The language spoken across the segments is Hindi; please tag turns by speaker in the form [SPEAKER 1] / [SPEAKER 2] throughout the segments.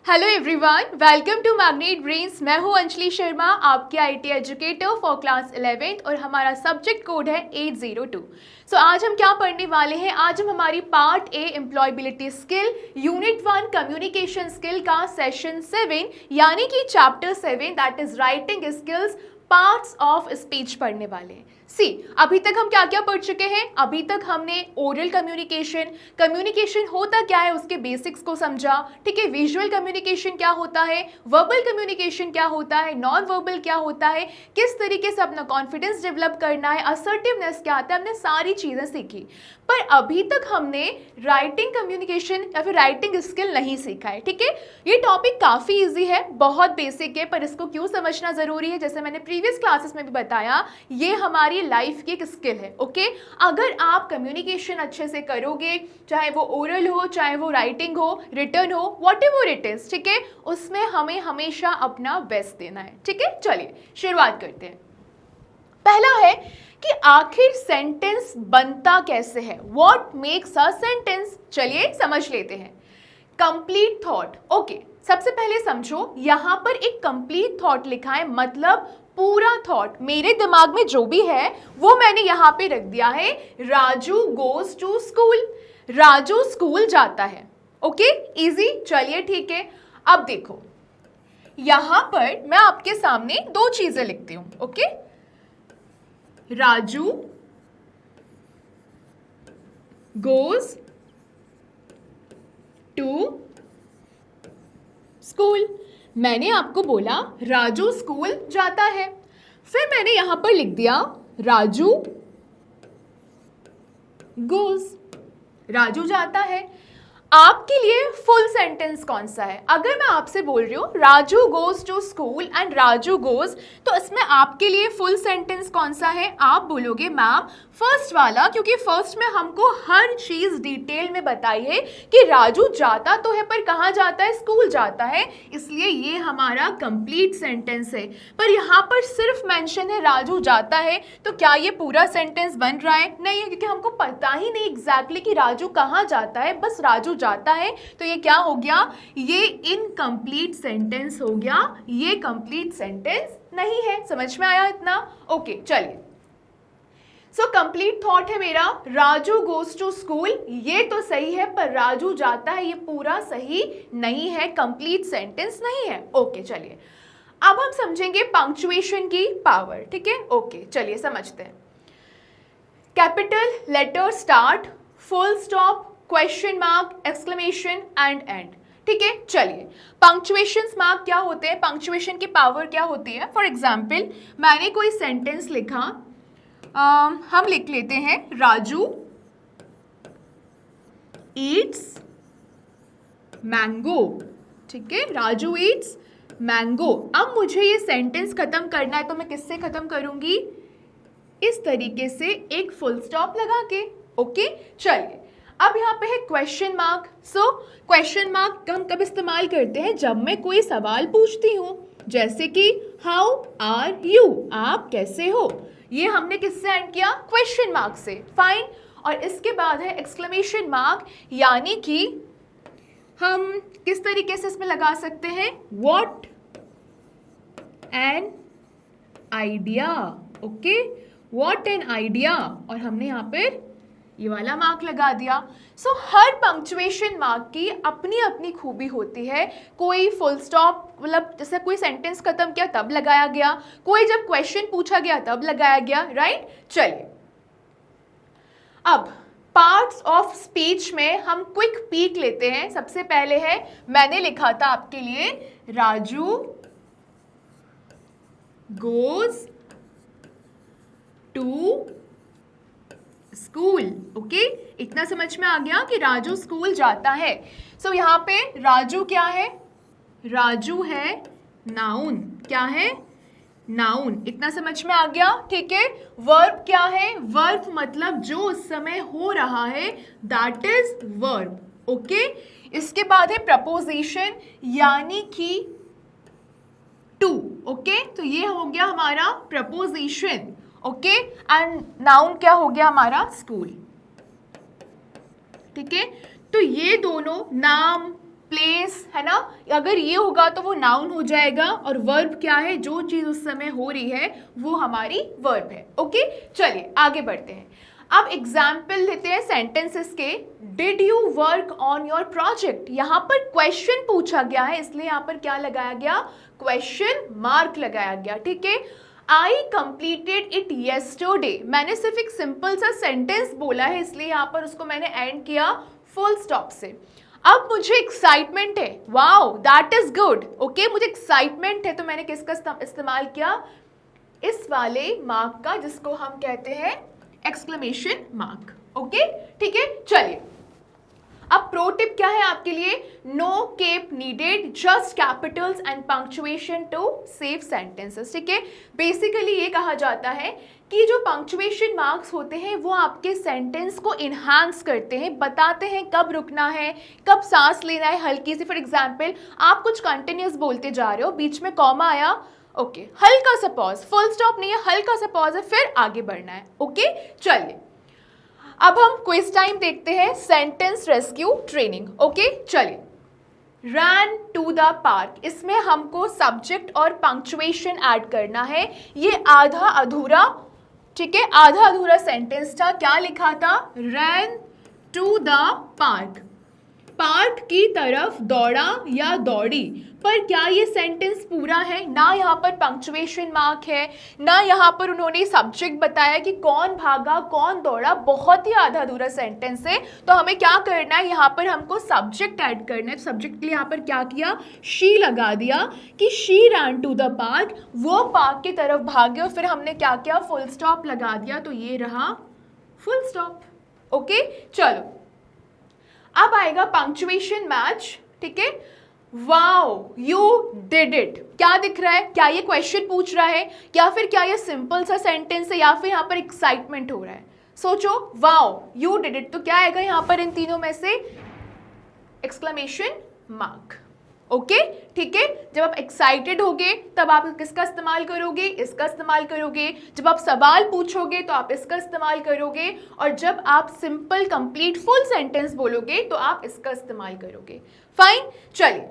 [SPEAKER 1] Hello everyone, welcome to Magnet Brains. मैं हूं अंजलि शर्मा, आपके IT educator for class 11th और हमारा सब्जेक्ट कोड है 802। सो आज हम क्या पढ़ने वाले हैं? आज हम हमारी part A employability skill unit 1 communication skill का सेशन 7 यानी कि chapter 7 that is writing skills parts of speech पढ़ने वाले हैं। सी, अभी तक हम क्या क्या पढ़ चुके हैं? अभी तक हमने ओरल कम्युनिकेशन, कम्युनिकेशन होता क्या है उसके बेसिक्स को समझा, ठीक है। विजुअल कम्युनिकेशन क्या होता है, वर्बल कम्युनिकेशन क्या होता है, नॉन वर्बल क्या होता है, किस तरीके से अपना कॉन्फिडेंस डेवलप करना है, असर्टिवनेस क्या आता है, हमने सारी चीज़ें सीखी। पर अभी तक हमने राइटिंग कम्युनिकेशन या फिर राइटिंग स्किल नहीं सीखा है, ठीक है। ये टॉपिक काफ़ी ईजी है, बहुत बेसिक है, पर इसको क्यों समझना ज़रूरी है? जैसे मैंने प्रीवियस क्लासेस में भी बताया, ये हमारी लाइफ की एक स्किल है, ओके। अगर आप कम्युनिकेशन अच्छे से करोगे, चाहे वो ओरल हो, चाहे वो राइटिंग हो, रिटर्न हो, वॉट एवर इट इज, ठीक है, उसमें हमें हमेशा अपना बेस्ट देना है, ठीक है। चलिए शुरुआत करते हैं। पहला है कि आखिर सेंटेंस बनता कैसे है, वॉट मेक्स अ सेंटेंस। चलिए समझ लेते हैं। Complete thought, okay. सबसे पहले समझो, यहां पर एक कंप्लीट थॉट लिखा है, मतलब पूरा थॉट। मेरे दिमाग में जो भी है वो मैंने यहां पे रख दिया है। Raju goes to school, Raju school जाता है, ओके, इजी। चलिए ठीक है। अब देखो, यहां पर मैं आपके सामने दो चीजें लिखती हूं, okay. Raju goes to school. मैंने आपको बोला राजू स्कूल जाता है, फिर मैंने यहां पर लिख दिया राजू गोज, राजू जाता है। आपके लिए फुल सेंटेंस कौन सा है? अगर मैं आपसे बोल रही हूँ Raju goes to school and Raju goes, तो इसमें आपके लिए फुल सेंटेंस कौन सा है? आप बोलोगे मैम फर्स्ट वाला, क्योंकि फर्स्ट में हमको हर चीज डिटेल में बताई है कि राजू जाता तो है पर कहाँ जाता है? स्कूल जाता है, इसलिए ये हमारा कंप्लीट सेंटेंस है। पर यहाँ पर सिर्फ मेंशन है राजू जाता है, तो क्या ये पूरा सेंटेंस बन रहा है? नहीं है, क्योंकि हमको पता ही नहीं एग्जैक्टली कि राजू कहाँ जाता है, बस राजू जाता है। तो ये क्या हो गया? ये इनकम्प्लीट सेंटेंस हो गया, ये कंप्लीट सेंटेंस नहीं है। समझ में आया इतना? ओके, चलिए। सो कंप्लीट थॉट है मेरा, राजू गोज टू स्कूल, ये तो सही है, पर राजू जाता है ये पूरा सही नहीं है, कंप्लीट सेंटेंस नहीं है। ओके, चलिए अब हम समझेंगे पंक्चुएशन की पावर, ठीक है। ओके, चलिए समझते हैं। Capital letter start, full stop, question mark, exclamation and end, ठीक है। चलिए, पंक्चुएशन मार्क क्या होते हैं, पंक्चुएशन की पावर क्या होती है? फॉर एग्जाम्पल, मैंने कोई सेंटेंस लिखा, हम लिख लेते हैं राजू ईट्स मैंगो, ठीक है, राजू ईट्स मैंगो। अब मुझे ये सेंटेंस खत्म करना है, तो मैं किससे खत्म करूंगी? इस तरीके से, एक फुल स्टॉप लगा के, ओके। चलिए, अब यहाँ पे है question mark. So question mark हम कब इस्तेमाल करते हैं? जब मैं कोई सवाल पूछती हूँ, जैसे कि हाउ आर यू, आप कैसे हो। ये हमने किससे एंड किया? क्वेश्चन मार्क से, फाइन। और इसके बाद है एक्सक्लेमेशन मार्क, यानी कि हम किस तरीके से इसमें लगा सकते हैं? What an idea, okay, what an idea, और हमने यहाँ पर ये वाला मार्क लगा दिया। सो हर पंक्चुएशन मार्क की अपनी अपनी खूबी होती है। कोई फुल स्टॉप, मतलब जैसे कोई सेंटेंस खत्म किया तब लगाया गया, कोई जब क्वेश्चन पूछा गया तब लगाया गया, राइट। चलिए, अब पार्ट्स ऑफ स्पीच में हम क्विक पीक लेते हैं। सबसे पहले है, मैंने लिखा था आपके लिए Raju goes to school, okay. इतना समझ में आ गया कि राजू स्कूल जाता है। सो यहाँ पे राजू क्या है? राजू है नाउन, क्या है? नाउन। इतना समझ में आ गया, ठीक है। वर्ब क्या है? वर्ब मतलब जो उस समय हो रहा है, दैट इज वर्ब, ओके। इसके बाद है प्रपोजिशन, यानी कि टू, ओके। तो ये हो गया हमारा प्रपोजिशन, ओके। एंड नाउन क्या हो गया हमारा? स्कूल, ठीक है। तो ये दोनों नाम प्लेस, है ना। अगर ये होगा तो वो नाउन हो जाएगा, और वर्ब क्या है, जो चीज उस समय हो रही है वो हमारी वर्ब है। ओके, चलिए आगे बढ़ते हैं। अब एग्जाम्पल लेते हैं सेंटेंसेस के। Did you work on your project, यहाँ पर क्वेश्चन पूछा गया है, इसलिए यहाँ पर क्या लगाया गया, क्वेश्चन मार्क लगाया गया। ठीक है, आई कंप्लीटेड इट येस्टरडे, मैंने सिर्फ एक सिंपल सा सेंटेंस बोला है, इसलिए यहाँ पर उसको मैंने एंड किया फुल स्टॉप से। अब मुझे एक्साइटमेंट है, wow that is good. Okay, मुझे एक्साइटमेंट है, तो मैंने किसका इस्तेमाल किया, इस वाले मार्क का, जिसको हम कहते हैं एक्सक्लेमेशन मार्क। ओके, ठीक है, चलिए अब प्रो टिप क्या है आपके लिए, no cap needed, just capitals and punctuation to save sentences. ठीक है, बेसिकली ये कहा जाता है कि जो पंक्चुएशन मार्क्स होते हैं वो आपके सेंटेंस को इन्हांस करते हैं, बताते हैं कब रुकना है, कब सांस लेना है हल्की सी। फॉर एग्जाम्पल, आप कुछ कंटिन्यूस बोलते जा रहे हो, बीच में कॉमा आया, ओके, हल्का सा पॉज, फुल स्टॉप नहीं है, हल्का सा पॉज है, फिर आगे बढ़ना है। ओके, चलिए अब हम क्विज टाइम देखते हैं, सेंटेंस रेस्क्यू ट्रेनिंग। ओके, चलिए, रन टू द पार्क, इसमें हमको सब्जेक्ट और पंक्चुएशन ऐड करना है। ये आधा अधूरा, ठीक है, आधा अधूरा सेंटेंस था। क्या लिखा था, run to the park, park की तरफ दौड़ा या दौड़ी, पर क्या ये सेंटेंस पूरा है, ना यहाँ पर पंक्चुएशन मार्क है, ना यहाँ पर उन्होंने सब्जेक्ट बताया कि कौन भागा कौन दौड़ा, बहुत ही आधा अधूरा सेंटेंस है। तो हमें क्या करना है, यहाँ पर हमको सब्जेक्ट ऐड करना है। सब्जेक्ट के लिए यहाँ पर क्या किया, शी लगा दिया कि she run to the park, वो पार्क की तरफ भागे, और फिर हमने क्या किया, फुल स्टॉप लगा दिया, तो ये रहा फुल स्टॉप। ओके, चलो अब आएगा पंक्चुएशन मैच। ठीक है, वाओ यू डिड इट, क्या दिख रहा है, क्या ये क्वेश्चन पूछ रहा है, या फिर क्या ये सिंपल सा सेंटेंस है, या फिर यहाँ पर एक्साइटमेंट हो रहा है। सोचो, वाओ यू डिड इट, तो क्या आएगा यहाँ पर इन तीनों में से, एक्सक्लेमेशन मार्क। ओके, ठीक है, जब आप एक्साइटेड होगे तब आप किसका इस्तेमाल करोगे, इसका इस्तेमाल करोगे। जब आप सवाल पूछोगे तो आप इसका इस्तेमाल करोगे, और जब आप सिंपल कंप्लीट फुल सेंटेंस बोलोगे तो आप इसका इस्तेमाल करोगे। फाइन, चलिए,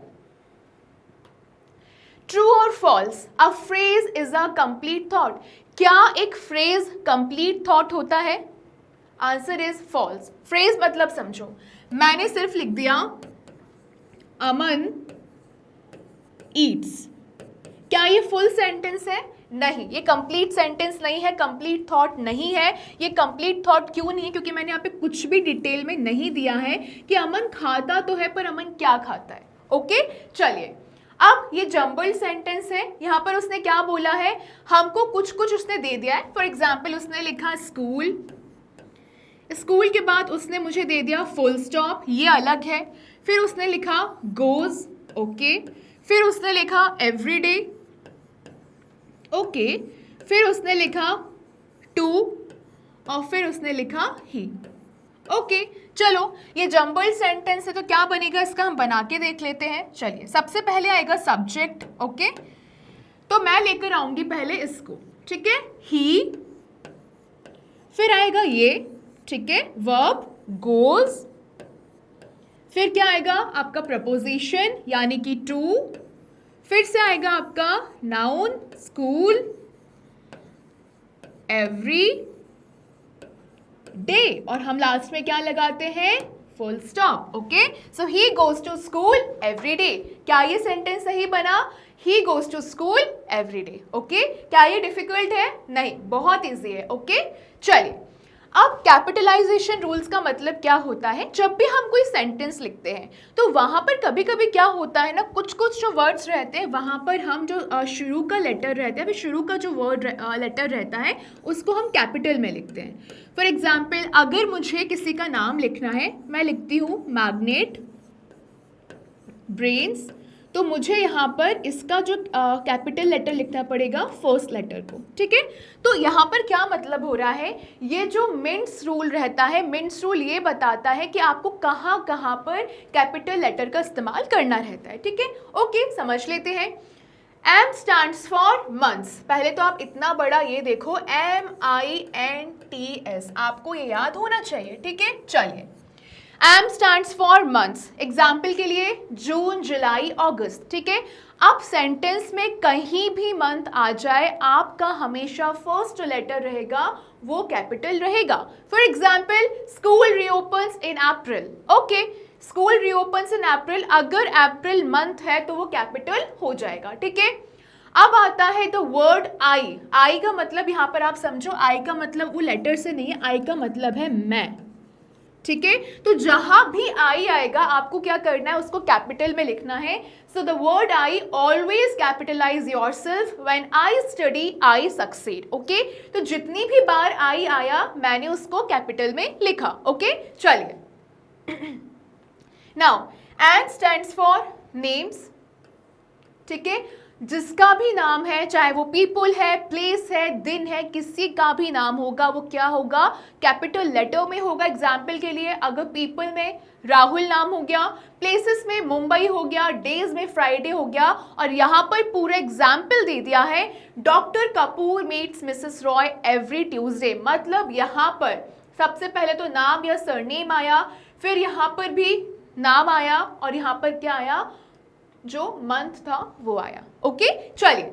[SPEAKER 1] ट्रू और false, a phrase is a complete thought, क्या एक फ्रेज कंप्लीट थॉट होता है, आंसर इज फॉल्स। फ्रेज मतलब समझो, मैंने सिर्फ लिख दिया अमन ईट्स, क्या ये फुल सेंटेंस है, नहीं, ये कंप्लीट सेंटेंस नहीं है, कंप्लीट थॉट नहीं है। ये कंप्लीट थॉट क्यों नहीं है, क्योंकि मैंने यहाँ पे कुछ भी डिटेल में नहीं दिया है कि अमन खाता तो है, पर अमन क्या खाता है। ओके, चलिए, अब ये जम्बल्ड सेंटेंस है, यहाँ पर उसने क्या बोला है, हमको कुछ कुछ उसने दे दिया है। फॉर एग्जाम्पल, उसने लिखा स्कूल, स्कूल के बाद उसने मुझे दे दिया फुल स्टॉप, ये अलग है। फिर उसने लिखा गोज, ओके, फिर उसने लिखा एवरीडे, ओके, फिर उसने लिखा टू, और फिर उसने लिखा ही। ओके, चलो, ये जम्बल्ड सेंटेंस है, तो क्या बनेगा इसका, हम बना के देख लेते हैं। चलिए, सबसे पहले आएगा सब्जेक्ट। ओके, तो मैं लेकर आऊंगी पहले इसको, ठीक है, ही, फिर आएगा ये, ठीक है, वर्ब गोज, फिर क्या आएगा आपका प्रपोजिशन यानी कि टू, फिर से आएगा आपका नाउन स्कूल, एवरी डे, और हम लास्ट में क्या लगाते हैं, full stop. Okay, so he goes to school every day, क्या ये सेंटेंस सही बना, he goes to school every day. Okay, क्या ये डिफिकल्ट है, नहीं, बहुत ईजी है। ओके, चलिए, अब कैपिटलाइजेशन रूल्स का मतलब क्या होता है, जब भी हम कोई सेंटेंस लिखते हैं तो वहाँ पर कभी कभी क्या होता है ना, कुछ कुछ जो वर्ड्स रहते हैं वहाँ पर हम जो शुरू का लेटर रहता है, शुरू का जो वर्ड लेटर रहता है उसको हम कैपिटल में लिखते हैं। फॉर एग्जाम्पल, अगर मुझे किसी का नाम लिखना है, मैं लिखती हूँ मैग्नेट ब्रेन्स, तो मुझे यहाँ पर इसका जो कैपिटल लेटर लिखना पड़ेगा फर्स्ट लेटर को। ठीक है, तो यहाँ पर क्या मतलब हो रहा है, ये जो मिन्स रूल रहता है, मिन्स रूल ये बताता है कि आपको कहाँ कहाँ पर कैपिटल लेटर का इस्तेमाल करना रहता है। ठीक है, ओके, समझ लेते हैं। M स्टैंड्स फॉर मंथ्स, पहले तो आप इतना बड़ा ये देखो, MINTS, आपको ये याद होना चाहिए। ठीक है, चलिए, M stands for months, example के लिए जून, जुलाई, अगस्त, ठीक है। अब सेंटेंस में कहीं भी मंथ आ जाए, आपका हमेशा फर्स्ट लेटर रहेगा वो कैपिटल रहेगा। For example school reopens in April, okay, school reopens in April, अगर अप्रैल मंथ है तो वो कैपिटल हो जाएगा, ठीक है। अब आता है द वर्ड आई, आई का मतलब यहाँ पर आप समझो, आई का मतलब वो लेटर से नहीं है, आई का मतलब है मैं, ठीक है। तो जहां भी आई आएगा आपको क्या करना है, उसको कैपिटल में लिखना है। So the word I, always capitalize yourself, when I study I succeed, okay. तो जितनी भी बार आई आया मैंने उसको कैपिटल में लिखा, ओके। चलिए now N stands for names, ठीक है। जिसका भी नाम है, चाहे वो पीपल है, प्लेस है, दिन है, किसी का भी नाम होगा वो क्या होगा, कैपिटल लेटर में होगा। एग्जाम्पल के लिए अगर पीपल में राहुल नाम हो गया, प्लेसेस में मुंबई हो गया, डेज में फ्राइडे हो गया, और यहाँ पर पूरा एग्जाम्पल दे दिया है doctor Kapoor meets Mrs Roy every Tuesday, मतलब यहाँ पर सबसे पहले तो नाम या सरनेम आया, फिर यहाँ पर भी नाम आया, और यहाँ पर क्या आया, जो मंथ था वो आया, ओके। चलिए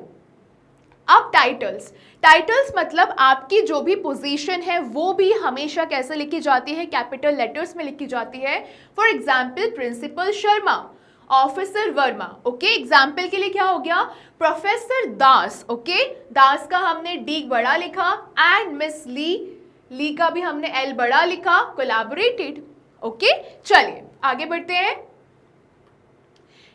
[SPEAKER 1] अब टाइटल्स, टाइटल्स मतलब आपकी जो भी पोजीशन है वो भी हमेशा कैसे लिखी जाती है, कैपिटल लेटर्स में लिखी जाती है। For example principal Sharma, officer Verma, okay. Example के लिए क्या हो गया, प्रोफेसर दास, ओके, दास का हमने डी बड़ा लिखा, एंड मिस ली, ली का भी हमने एल बड़ा लिखा, कोलैबोरेटेड, ओके। चलिए आगे बढ़ते हैं।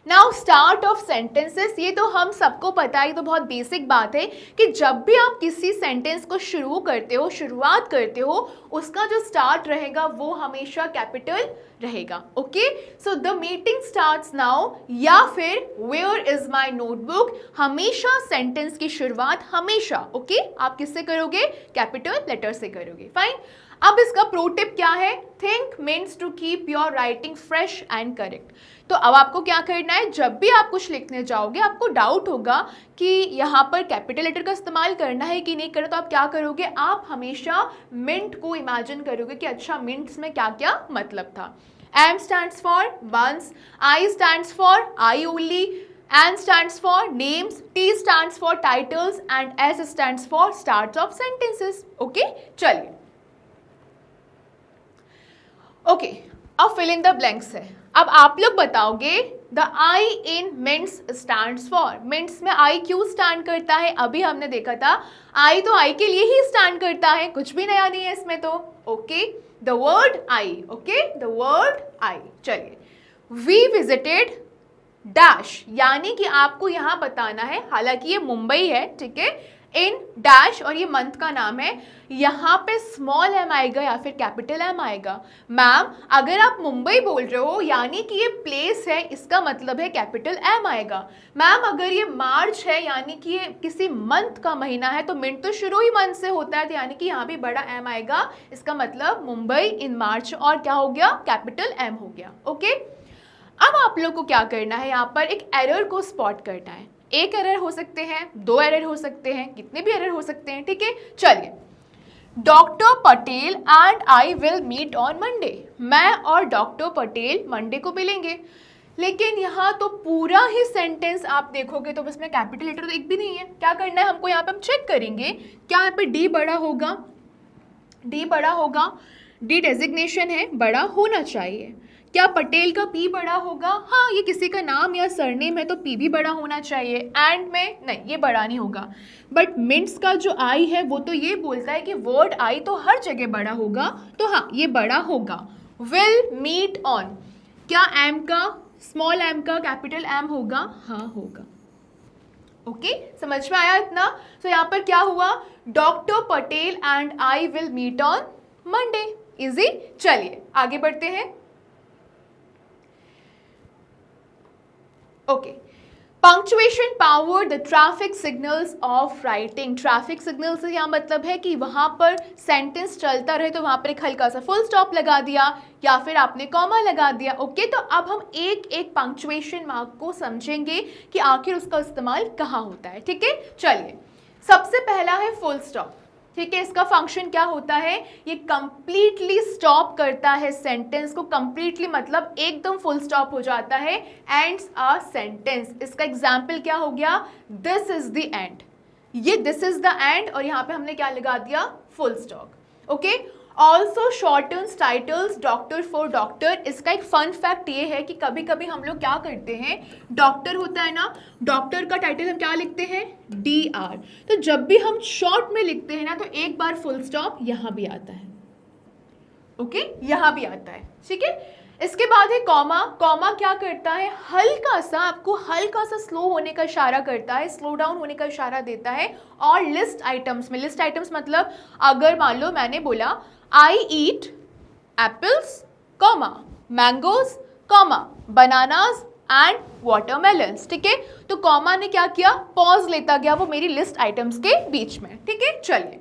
[SPEAKER 1] नाउ स्टार्ट ऑफ सेंटेंसेस, ये तो हम सबको पता है, तो बहुत बेसिक बात है कि जब भी आप किसी सेंटेंस को शुरू करते हो, शुरुआत करते हो, उसका जो स्टार्ट रहेगा वो हमेशा कैपिटल रहेगा, okay. So the meeting starts now, या फिर वेयर इज माई नोटबुक, हमेशा सेंटेंस की शुरुआत हमेशा, ओके, आप किससे करोगे, कैपिटल लेटर से करोगे, फाइन। अब इसका प्रो टिप क्या है, think means to keep your writing fresh and correct. तो अब आपको क्या करना है, जब भी आप कुछ लिखने जाओगे आपको डाउट होगा कि यहाँ पर कैपिटल लेटर का इस्तेमाल करना है कि नहीं करना, तो आप क्या करोगे, आप हमेशा मिंट को इमेजिन करोगे कि अच्छा मिंट्स में क्या क्या मतलब था। M stands for once, I stands for I only, N stands for names, T stands for titles and S stands for starts of sentences. Okay, चलिए ओके, अब फिल इन द ब्लैंक्स है। अब आप लोग बताओगे the I in mints stands for, mints में आई क्यों स्टैंड करता है, अभी हमने देखा था आई तो आई के लिए ही स्टैंड करता है, कुछ भी नया नहीं है इसमें तो, okay. The word I, okay, the word आई। चलिए वी विजिटेड डैश, यानी कि आपको यहाँ बताना है, हालांकि ये मुंबई है, ठीक है, इन डैश और ये मंथ का नाम है, यहाँ पे स्मॉल एम आएगा या फिर कैपिटल एम आएगा। मैम अगर आप मुंबई बोल रहे हो यानी कि ये प्लेस है, इसका मतलब है कैपिटल एम आएगा। मैम अगर ये मार्च है यानी कि ये किसी मंथ का महीना है, तो मिंट तो शुरू ही मंथ से होता है, तो यानी कि यहाँ भी बड़ा एम आएगा, इसका मतलब मुंबई इन मार्च, और क्या हो गया, कैपिटल एम हो गया, ओके। अब आप लोग को क्या करना है, यहाँ पर एक एरर को स्पॉट करना है। एक एरर हो सकते हैं, दो एरर हो सकते हैं, कितने भी एरर हो सकते हैं, ठीक है। चलिए doctor Patel and I will meet on Monday, मैं और डॉक्टर पटेल मंडे को मिलेंगे, लेकिन यहाँ तो पूरा ही सेंटेंस आप देखोगे तो उसमें कैपिटल लेटर तो एक भी नहीं है। क्या करना है हमको, यहाँ पे हम चेक करेंगे क्या यहाँ पे डी बड़ा होगा, डी बड़ा होगा, डी डेजिग्नेशन है, बड़ा होना चाहिए। क्या पटेल का पी बड़ा होगा, हाँ ये किसी का नाम या सरनेम है तो पी भी बड़ा होना चाहिए। एंड में नहीं, ये बड़ा नहीं होगा। बट मिंट्स का जो आई है वो तो ये बोलता है कि वर्ड आई तो हर जगह बड़ा होगा, तो हाँ ये बड़ा होगा। विल मीट ऑन, क्या एम का, स्मॉल एम का कैपिटल एम होगा, हाँ होगा, ओके समझ में आया इतना। तो यहाँ पर क्या हुआ, doctor Patel and I will meet on Monday, easy. चलिए आगे बढ़ते हैं। Okay, punctuation power the traffic signals of writing. Traffic signal से यहाँ मतलब है कि वहाँ पर सेंटेंस चलता रहे तो वहाँ पर एक हल्का सा फुल स्टॉप लगा दिया या फिर आपने कॉमा लगा दिया, ओके। तो अब हम एक एक पंक्चुएशन मार्क को समझेंगे कि आखिर उसका इस्तेमाल कहाँ होता है, ठीक है। चलिए सबसे पहला है फुल स्टॉप, ठीक है, इसका फंक्शन क्या होता है, ये कंप्लीटली स्टॉप करता है सेंटेंस को, कंप्लीटली मतलब एकदम फुल स्टॉप हो जाता है, एंड्स अ सेंटेंस। इसका एग्जाम्पल क्या हो गया, दिस इज द एंड, ये दिस इज द एंड और यहाँ पे हमने क्या लगा दिया, full stop. Okay, also shortens titles doctor for doctor. इसका एक फन फैक्ट ये है कि कभी कभी हम लोग क्या करते हैं, डॉक्टर होता है ना, डॉक्टर का टाइटल हम क्या लिखते हैं, DR, तो जब भी हम शॉर्ट में लिखते हैं ना तो एक बार फुल स्टॉप यहाँ भी आता है। ओके, यहाँ भी आता है, ठीक है। इसके बाद है कॉमा। कॉमा क्या करता है, हल्का सा आपको हल्का सा स्लो होने का इशारा करता है, स्लो डाउन होने का इशारा देता है। और लिस्ट आइटम्स में, लिस्ट आइटम्स मतलब अगर मान लो मैंने बोला I eat apples, comma, mangoes, comma, bananas and watermelons, ठीक है। तो कॉमा ने क्या किया, पॉज लेता गया वो मेरी लिस्ट आइटम्स के बीच में, ठीक है। चलिए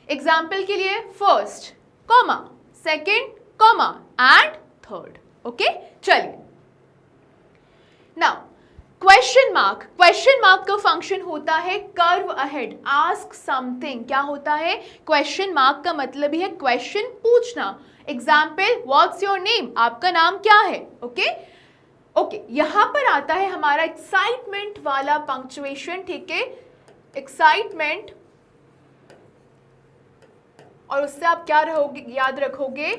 [SPEAKER 1] एग्जाम्पल के लिए, first comma, second comma and third. Okay, चलिए now question mark. Question mark का फंक्शन होता है कर्व अहेड, आस्क समथिंग। क्या होता है, क्वेश्चन मार्क का मतलब ही है क्वेश्चन पूछना। एग्जाम्पल, व्हाट्स योर नेम, आपका नाम क्या है। ओके ओके, यहां पर आता है हमारा एक्साइटमेंट वाला पंक्चुएशन, ठीक है, एक्साइटमेंट, और उससे आप क्या रहोगे, याद रखोगे,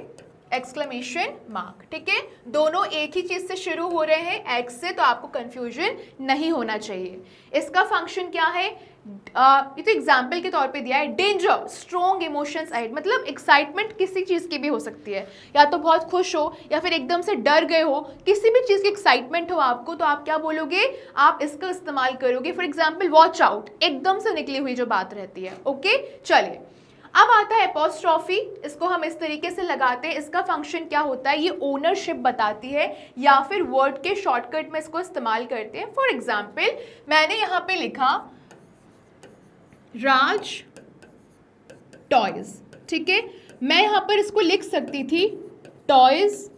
[SPEAKER 1] एक्सक्लेमेशन मार्क, ठीक है। दोनों एक ही चीज से शुरू हो रहे हैं, एक्स से, तो आपको कंफ्यूजन नहीं होना चाहिए। इसका फंक्शन क्या है, ये तो एग्जाम्पल के तौर पे दिया है, डेंजर स्ट्रॉन्ग इमोशंस अहेड, मतलब एक्साइटमेंट किसी चीज की भी हो सकती है, या तो बहुत खुश हो या फिर एकदम से डर गए हो, किसी भी चीज की एक्साइटमेंट हो आपको, तो आप क्या बोलोगे, आप इसका इस्तेमाल करोगे। फॉर एग्जाम्पल वॉच आउट, एकदम से निकली हुई जो बात रहती है। ओके, चलिए अब आता है एपोस्ट्रॉफी। इसको हम इस तरीके से लगाते हैं, इसका फंक्शन क्या होता है, ये ओनरशिप बताती है या फिर वर्ड के शॉर्टकट में इसको इस्तेमाल करते हैं। फॉर एग्जाम्पल मैंने यहाँ पे लिखा राज टॉयज, ठीक है, मैं यहाँ पर इसको लिख सकती थी टॉयज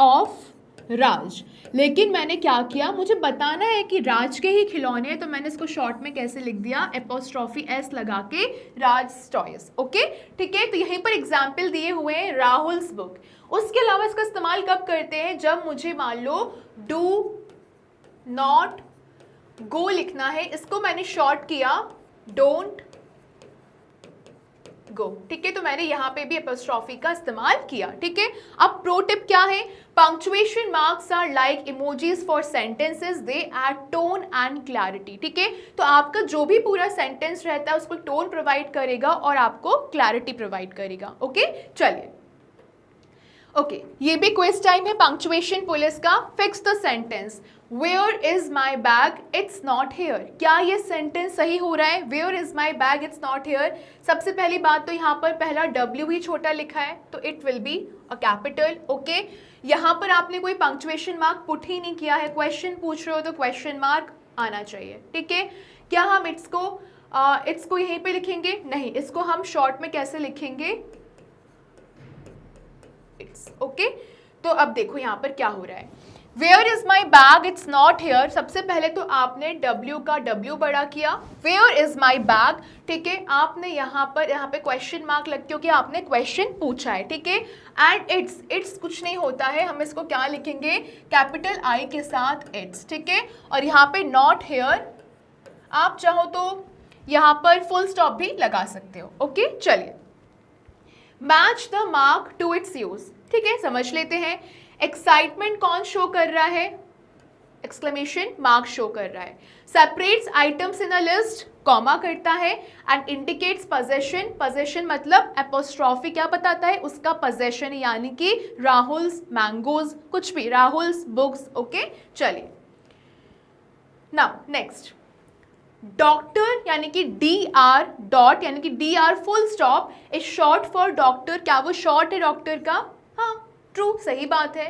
[SPEAKER 1] ऑफ राज, लेकिन मैंने क्या किया, मुझे बताना है कि राज के ही खिलौने हैं, तो मैंने इसको शॉर्ट में कैसे लिख दिया, एपोस्ट्रॉफी S लगा के, राज टॉयज। ओके, ठीक है, तो यहीं पर एग्जाम्पल दिए हुए हैं राहुल्स बुक। उसके अलावा इसका इस्तेमाल कब करते हैं, जब मुझे मान लो डू नॉट गो लिखना है, इसको मैंने शॉर्ट किया डोंट गो, ठीक है, तो मैंने यहाँ पे भी एपोस्ट्रॉफी का इस्तेमाल किया, ठीक है। अब प्रो टिप क्या है, punctuation marks are like emojis for sentences, they add tone and clarity, ठीक है। तो आपका जो भी पूरा सेंटेंस रहता है उसको टोन प्रोवाइड करेगा और आपको क्लैरिटी प्रोवाइड करेगा। ओके, चलिए ओके, ये भी क्विज टाइम है पंक्चुएशन पुलिस का। Fix the sentence, where is my bag it's not here. क्या ये सेंटेंस सही हो रहा है, where is my bag it's not here. सबसे पहली बात तो यहाँ पर पहला W ही छोटा लिखा है, तो it will be a capital. Okay, यहाँ पर आपने कोई पंक्चुएशन मार्क पुट ही नहीं किया है, क्वेश्चन पूछ रहे हो तो क्वेश्चन मार्क आना चाहिए, ठीक है। क्या हम इट्स को यहीं पे लिखेंगे, नहीं, इसको हम शॉर्ट में कैसे लिखेंगे, इट्स। ओके, तो अब देखो यहाँ पर क्या हो रहा है, where is my bag it's not here. सबसे पहले तो आपने W का W बड़ा किया, वेयर इज माई बैग, ठीक है, आपने यहाँ पे क्वेश्चन मार्क लग, क्योंकि आपने क्वेश्चन पूछा है, ठीक है। एंड इट्स कुछ नहीं होता है, हम इसको क्या लिखेंगे, कैपिटल I के साथ इट्स, ठीक है। और यहाँ पे नॉट हेयर, आप चाहो तो यहाँ पर फुल स्टॉप भी लगा सकते हो। ओके, चलिए match the mark to its use, ठीक है, समझ लेते हैं। एक्साइटमेंट कौन शो कर रहा है, एक्सक्लेमेशन मार्क शो कर रहा है। Separates items in a list, comma करता है। एंड इंडिकेट्स पोजेशन, पोजेशन मतलब एपोस्ट्रॉफी क्या बताता है, उसका पोजेशन, यानी कि राहुल्स मैंगोज, कुछ भी, राहुल्स बुक्स। ओके, चलिए नाउ नेक्स्ट, डॉक्टर यानी कि DR डॉट यानी कि DR full stop is short for doctor. क्या वो शॉर्ट है डॉक्टर का, हाँ ट्रू, सही बात है।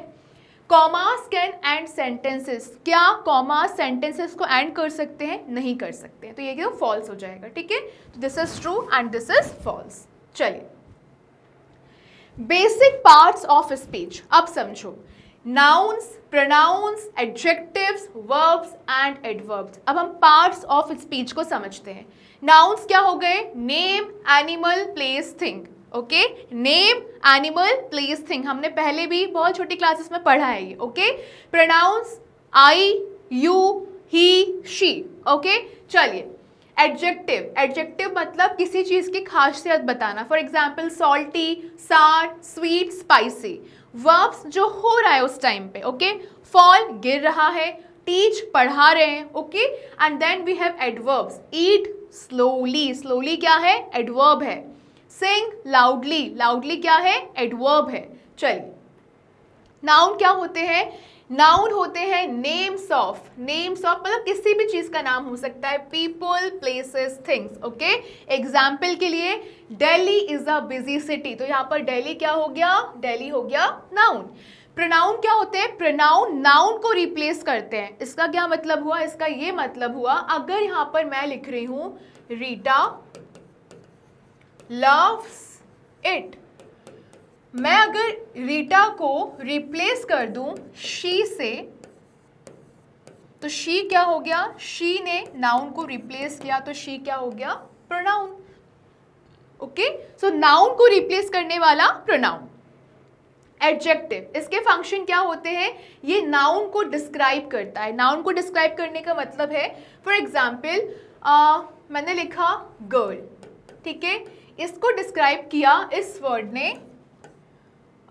[SPEAKER 1] कॉमास कैन एंड सेंटेंसेस, क्या कॉमास सेंटेंसेस को एंड कर सकते हैं, नहीं कर सकते हैं, तो ये फॉल्स हो जाएगा, ठीक है। तो this is true and this is false. चलिए बेसिक पार्ट्स ऑफ स्पीच, अब समझो nouns, pronouns, adjectives, verbs and adverbs. अब हम पार्ट्स ऑफ स्पीच को समझते हैं। नाउन्स क्या हो गए? Name, animal, place, thing. Okay, name, animal, place, thing, हमने पहले भी बहुत छोटी क्लासेस में पढ़ा है ये। Okay, pronouns I, you, he, she. Okay, चलिए एडजेक्टिव, एडजेक्टिव मतलब किसी चीज की खासियत बताना। For example salty, sour, sweet, spicy. Verbs जो हो रहा है उस टाइम पे। ओके, फॉल गिर रहा है, टीच पढ़ा रहे हैं। Okay, and then we have adverbs. Eat slowly, slowly क्या है? एडवर्ब है। सिंग लाउडली, लाउडली क्या है? एडवर्ब है। चलिए नाउन क्या होते हैं? नाउन होते हैं नेम्स ऑफ, नेम्स ऑफ मतलब किसी भी चीज का नाम हो सकता है, people, places, things. Okay, example के लिए Delhi is a busy city, तो यहाँ पर दिल्ली क्या हो गया? दिल्ली हो गया नाउन। प्रोनाउन क्या होते हैं? प्रोनाउन नाउन को रिप्लेस करते हैं। इसका क्या मतलब हुआ? इसका ये मतलब हुआ अगर यहाँ पर मैं लिख रही हूं रीटा लव्स इट, मैं अगर रीटा को रिप्लेस कर दूं शी से, तो शी क्या हो गया? शी ने नाउन को रिप्लेस किया, तो शी क्या हो गया? प्रोनाउन। ओके, सो नाउन को रिप्लेस करने वाला प्रोनाउन। एडजेक्टिव, इसके फंक्शन क्या होते हैं? ये नाउन को डिस्क्राइब करता है। नाउन को डिस्क्राइब करने का मतलब है, फॉर एग्जाम्पल मैंने लिखा गर्ल, ठीक है, इसको डिस्क्राइब किया इस वर्ड ने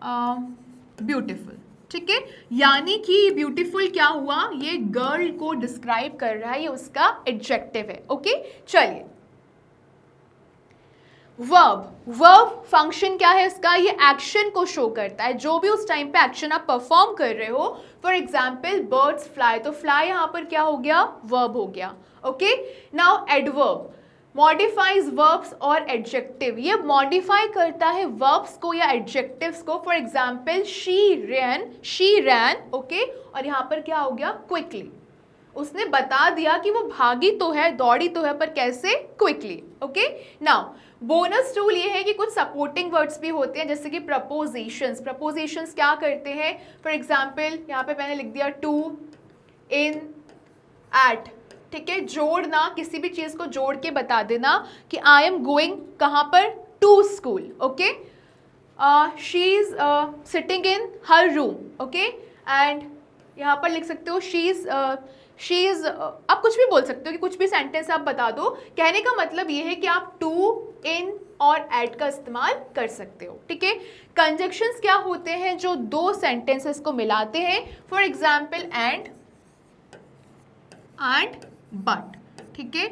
[SPEAKER 1] ब्यूटीफुल, ठीक है, यानी कि ब्यूटीफुल क्या हुआ? ये गर्ल को डिस्क्राइब कर रहा है, ये उसका एडजेक्टिव है। ओके, चलिए वर्ब, वर्ब फंक्शन क्या है इसका? ये एक्शन को शो करता है, जो भी उस टाइम पे एक्शन आप परफॉर्म कर रहे हो। फॉर एग्जाम्पल बर्ड्स फ्लाई, तो फ्लाई यहाँ पर क्या हो गया? वर्ब हो गया। Okay, now adverb modifies verbs और एडजेक्टिव, ये मॉडिफाई करता है वर्ब्स को या एडजेक्टिव्स को। For example she rain, okay, और यहाँ पर क्या हो गया? क्विकली, उसने बता दिया कि वो भागी तो है, दौड़ी तो है, पर कैसे? Quickly. Okay, now bonus tool ये है कि कुछ सपोर्टिंग वर्ड्स भी होते हैं, जैसे कि प्रपोजिशंस। प्रपोजिशंस क्या करते हैं? फॉर एग्जाम्पल यहाँ पे मैंने लिख दिया टू, इन, एट, ठीक है, जोड़ना, किसी भी चीज को जोड़ के बता देना कि आई एम गोइंग कहाँ पर? To school. Okay, she is sitting in her room. Okay, and यहाँ पर लिख सकते हो शी इज आप कुछ भी बोल सकते हो कि कुछ भी सेंटेंस आप बता दो। कहने का मतलब ये है कि आप टू, इन और एट का इस्तेमाल कर सकते हो। ठीक है, कंजक्शंस क्या होते हैं? जो दो सेंटेंसेस को मिलाते हैं। फॉर एग्जाम्पल एंड बट, ठीक है,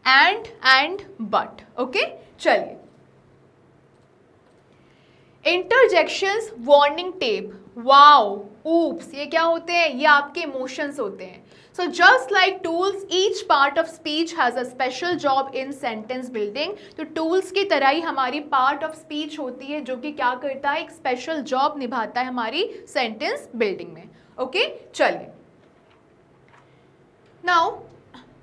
[SPEAKER 1] एंड बट। ओके, चलिए interjections, warning tape, wow, oops, ये क्या होते हैं? ये आपके इमोशंस होते हैं। So just like tools, each part of speech has a special job in sentence building. तो टूल्स की तरह ही हमारी पार्ट ऑफ स्पीच होती है जो कि क्या करता है? एक स्पेशल जॉब निभाता है हमारी सेंटेंस बिल्डिंग में। ओके, चलिए now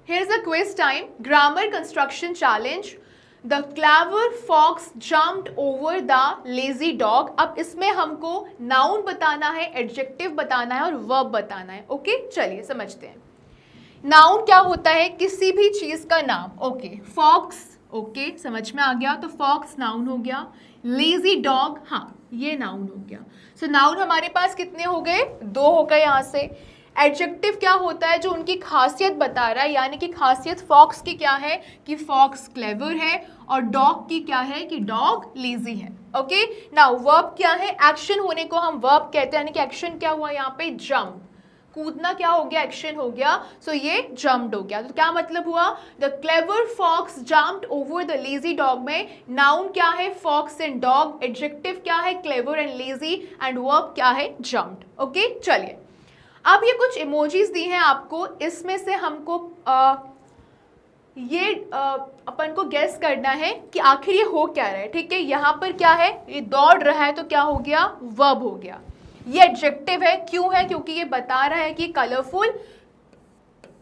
[SPEAKER 1] here is a quiz time, grammar construction challenge. The clever fox jumped over the lazy dog. अब इसमें हमको नाउन बताना है, एडजेक्टिव बताना है और वर्ब बताना है। ओके, चलिए समझते हैं। नाउन क्या होता है? किसी भी चीज का नाम। ओके, फॉक्स, ओके, समझ में आ गया, तो फॉक्स नाउन हो गया। लेजी डॉग, हाँ, ये नाउन हो गया। सो नाउन हमारे पास कितने हो गए? दो हो गए यहाँ से। एडजेक्टिव क्या होता है? जो उनकी खासियत बता रहा है, यानी कि खासियत फॉक्स की क्या है? कि फॉक्स क्लेवर है, और डॉग की क्या है? कि डॉग लेजी है। ओके, नाउ वर्ब क्या है? एक्शन होने को हम वर्ब कहते हैं, यानी कि एक्शन क्या हुआ यहाँ पे? जंप, कूदना क्या हो गया? एक्शन हो गया। सो ये जम्प्ड हो गया। तो क्या मतलब हुआ? The clever fox jumped over the lazy dog में नाउन क्या है? Fox and dog. एडजेक्टिव क्या है? Clever and lazy. And verb क्या है? जम्प्ड। ओके, चलिए अब ये कुछ इमोजीज दी हैं आपको, इसमें से हमको अपन को गेस करना है कि आखिर ये हो क्या रहा है। ठीक है, यहाँ पर क्या है? ये दौड़ रहा है, तो क्या हो गया? वर्ब हो गया। ये एडजेक्टिव है, क्यों है? क्योंकि ये बता रहा है कि कलरफुल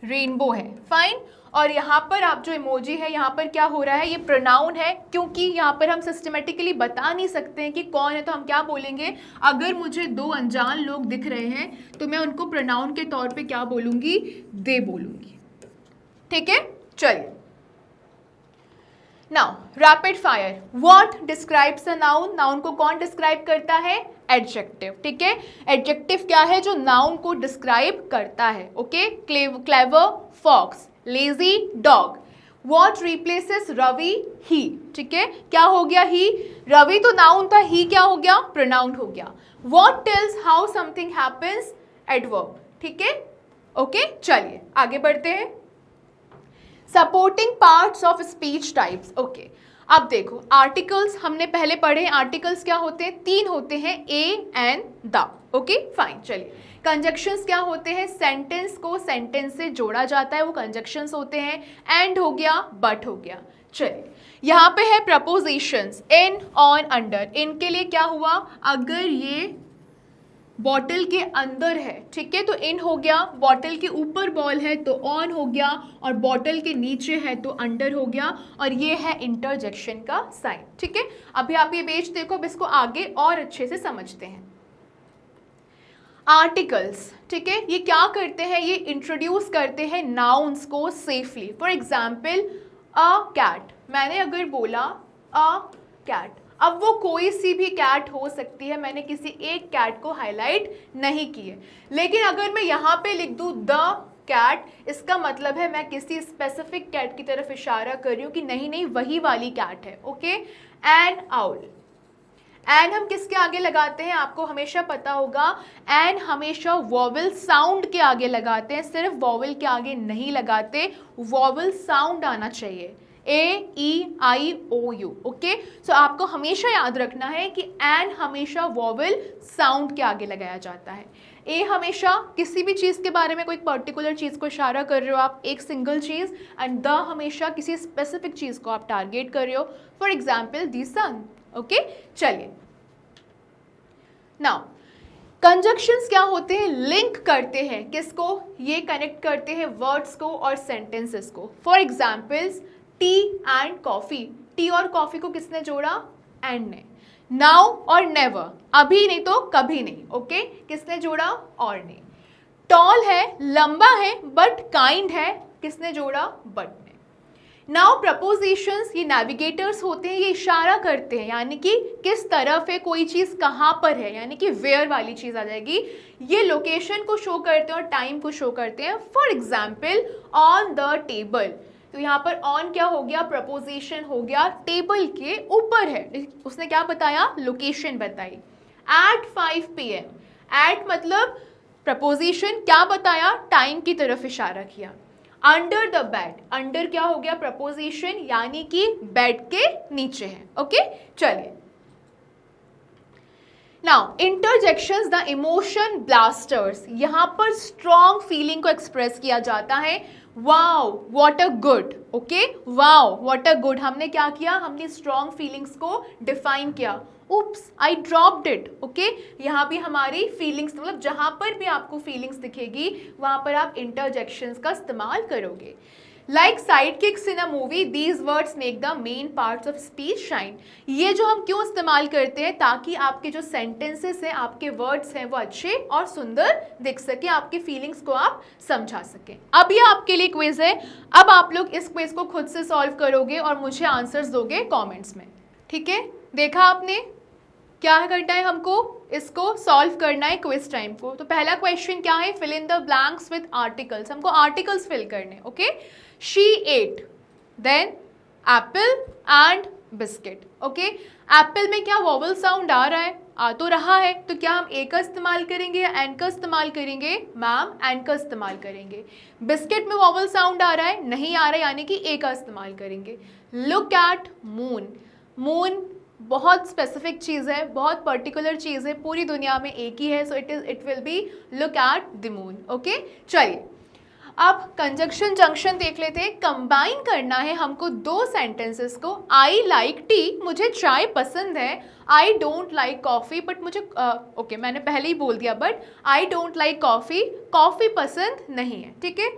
[SPEAKER 1] रेनबो है, फाइन। और यहाँ पर आप जो इमोजी है, यहाँ पर क्या हो रहा है, ये प्रोनाउन है, क्योंकि यहाँ पर हम सिस्टमेटिकली बता नहीं सकते हैं कि कौन है, तो हम क्या बोलेंगे, अगर मुझे दो अनजान लोग दिख रहे हैं तो मैं उनको प्रोनाउन के तौर पे क्या बोलूँगी, दे बोलूँगी। ठीक है, चलिए। Now rapid fire, what describes a noun, noun को कौन डिस्क्राइब करता है, एडजेक्टिव। ठीक है, एडजेक्टिव क्या है, जो नाउन को डिस्क्राइब करता है। Okay, clever fox, lazy dog. What replaces Ravi, he. ठीक है, क्या हो गया, ही, रवि तो नाउन था, ही क्या हो गया, प्रोनाउन हो गया। What tales how something happens, adverb. ठीक है, ओके, चलिए आगे बढ़ते हैं। Supporting parts of speech types. Okay, अब देखो आर्टिकल्स हमने पहले पढ़े, आर्टिकल्स क्या होते हैं, तीन होते हैं, A and the. Okay fine, चलिए। कंजक्शंस क्या होते हैं, सेंटेंस को सेंटेंस से जोड़ा जाता है, वो कंजक्शंस होते हैं, एंड हो गया, बट हो गया। चलिए, यहाँ पे है प्रपोजिशंस, इन, ऑन, अंडर। इनके लिए क्या हुआ, अगर ये बॉटल के अंदर है, ठीक है, तो इन हो गया, बॉटल के ऊपर बॉल है तो ऑन हो गया, और बॉटल के नीचे है तो अंडर हो गया, और ये है इंटरजेक्शन का साइन। ठीक है, अभी आप ये पेज देखो, अब इसको आगे और अच्छे से समझते हैं। आर्टिकल्स, ठीक है, ये क्या करते हैं, ये इंट्रोड्यूस करते हैं नाउन्स को safely. For example a cat, मैंने अगर बोला अ कैट, अब वो कोई सी भी कैट हो सकती है, मैंने किसी एक कैट को हाईलाइट नहीं की है। लेकिन अगर मैं यहाँ पे लिख दूँ द कैट, इसका मतलब है मैं किसी स्पेसिफिक कैट की तरफ इशारा कर रही हूँ कि नहीं नहीं वही वाली कैट है। ओके, एन आउल, एन हम किसके आगे लगाते हैं, आपको हमेशा पता होगा, एन हमेशा वॉवल साउंड के आगे लगाते हैं, सिर्फ वॉवल के आगे नहीं लगाते, वॉवल साउंड आना चाहिए, ए ई आई ओ यू। ओके, सो आपको हमेशा याद रखना है कि एन हमेशा वॉवल साउंड के आगे लगाया जाता है। ए हमेशा किसी भी चीज़ के बारे में, कोई पर्टिकुलर चीज़ को इशारा कर रहे हो आप, एक सिंगल चीज़, एंड द हमेशा किसी स्पेसिफिक चीज़ को आप टारगेट कर रहे हो, for example the sun. Okay, चलिए। नाउ कंजक्शंस क्या होते हैं, लिंक करते हैं, किसको, ये कनेक्ट करते हैं वर्ड्स को और सेंटेंसेस को। For examples T and coffee, T और कॉफी को किसने जोड़ा, एंड ने। नाउ और नेवर, अभी नहीं तो कभी नहीं। ओके, किसने जोड़ा, और ने। टॉल है, लंबा है, बट काइंड है, किसने जोड़ा, बट ने। नाउ प्रपोजिशंस, ये नेविगेटर्स होते हैं, ये इशारा करते हैं, यानी कि किस तरफ है कोई चीज़, कहाँ पर है, यानी कि वेयर वाली चीज़ आ जाएगी। ये लोकेशन को शो करते हैं और टाइम को शो करते हैं। For example on the table, तो यहाँ पर ऑन क्या हो गया, प्रपोजिशन हो गया, टेबल के ऊपर है, उसने क्या बताया, लोकेशन बताई। एट 5 PM, एट मतलब प्रपोजिशन, क्या बताया, टाइम की तरफ इशारा किया। अंडर द बेड, अंडर क्या हो गया, प्रपोजिशन, यानी कि बेड के नीचे है। ओके, चलिए। Now interjections, the emotion blasters, यहाँ पर स्ट्रॉन्ग फीलिंग को एक्सप्रेस किया जाता है। Wow what a good, okay, wow what a good, हमने क्या किया, हमने स्ट्रॉन्ग फीलिंग्स को डिफाइन किया। उप्स आई ड्रॉप्ड इट, ओके, यहाँ भी हमारी फीलिंग्स, मतलब जहाँ पर भी आपको फीलिंग्स दिखेगी वहाँ पर आप इंटरजेक्शंस का इस्तेमाल करोगे। Like side kicks in a movie, these words make the main parts of speech shine. ये जो हम क्यों इस्तेमाल करते हैं, ताकि आपके जो सेंटेंसेस हैं, आपके वर्ड्स हैं, वो अच्छे और सुंदर दिख सके, आपकी फीलिंग्स को आप समझा सकें। अब ये आपके लिए क्विज है, अब आप लोग इस क्विज को खुद से सॉल्व करोगे और मुझे आंसर्स दोगे कॉमेंट्स में। ठीक है, देखा आपने क्या करना है, हमको इसको सॉल्व करना है क्विज टाइम को। तो पहला क्वेश्चन क्या है, fill in the blanks with articles, हमको आर्टिकल्स फिल करने। Okay, she ate, then apple and biscuit. Okay, apple में क्या वॉवल साउंड आ रहा है, आ तो रहा है, तो क्या हम ए का इस्तेमाल करेंगे या एन का इस्तेमाल करेंगे, मैम एन का इस्तेमाल करेंगे। बिस्किट में वॉवल साउंड आ रहा है, नहीं आ रहा है, यानी कि ए का इस्तेमाल करेंगे। लुक एट मून, मून बहुत स्पेसिफिक चीज़ है, बहुत पर्टिकुलर चीज़ है, पूरी दुनिया में एक ही है, so it will be look at the moon. Okay, चलिए अब कंजक्शन जंक्शन देख लेते हैं। कंबाइन करना है हमको दो सेंटेंसेस को। आई लाइक टी, मुझे चाय पसंद है। I don't like coffee, but मुझे ओके मैंने पहले ही बोल दिया, but I don't like coffee, coffee पसंद नहीं है। ठीक है,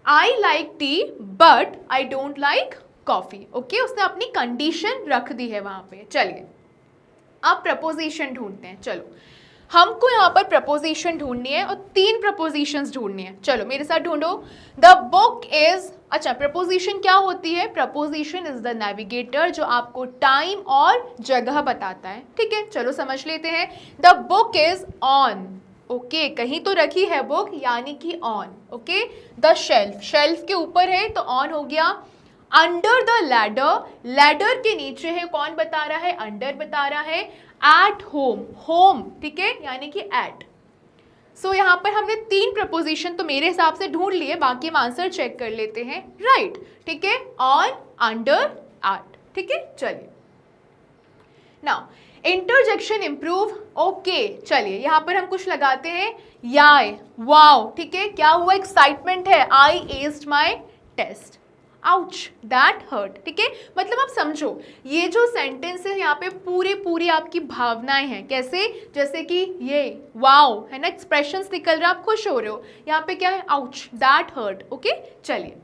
[SPEAKER 1] I like T but I don't like coffee. Okay, उसने अपनी कंडीशन रख दी है वहां पे। चलिए अब प्रपोजिशन ढूंढते हैं। चलो हमको यहाँ पर प्रपोजिशन ढूंढनी है और 3 प्रपोजिशंस ढूंढनी है। चलो मेरे साथ ढूंढो। द बुक इज, अच्छा प्रपोजिशन क्या होती है? प्रपोजिशन इज द नेविगेटर जो आपको टाइम और जगह बताता है। ठीक है, चलो समझ लेते हैं। The book is on. Okay, कहीं तो रखी है बुक यानी कि on. Okay, the shelf, shelf के ऊपर है तो ऑन हो गया। अंडर द लैडर, लैडर के नीचे है, कौन बता रहा है? अंडर बता रहा है। एट होम, होम ठीक है यानी कि एट। सो यहाँ पर हमने 3 प्रपोजिशन तो मेरे हिसाब से ढूंढ लिए, बाकी हम आंसर चेक कर लेते हैं। राइट, ठीक है, ऑन, अंडर, एट। ठीक है, चलिए नाउ इंटरजेक्शन इंप्रूव। ओके, चलिए यहाँ पर हम कुछ लगाते हैं। याय, वाओ, ठीक है, क्या हुआ? एक्साइटमेंट है। I aced my test. Ouch, that hurt. ठीक है, मतलब आप समझो ये जो सेंटेंस है यहाँ पे पूरी आपकी भावनाएं हैं। कैसे? जैसे कि ये वाओ है ना, एक्सप्रेशंस निकल रहा, आप खुश हो रहे हो। यहाँ पे क्या है? Ouch, that hurt. ओके, चलिए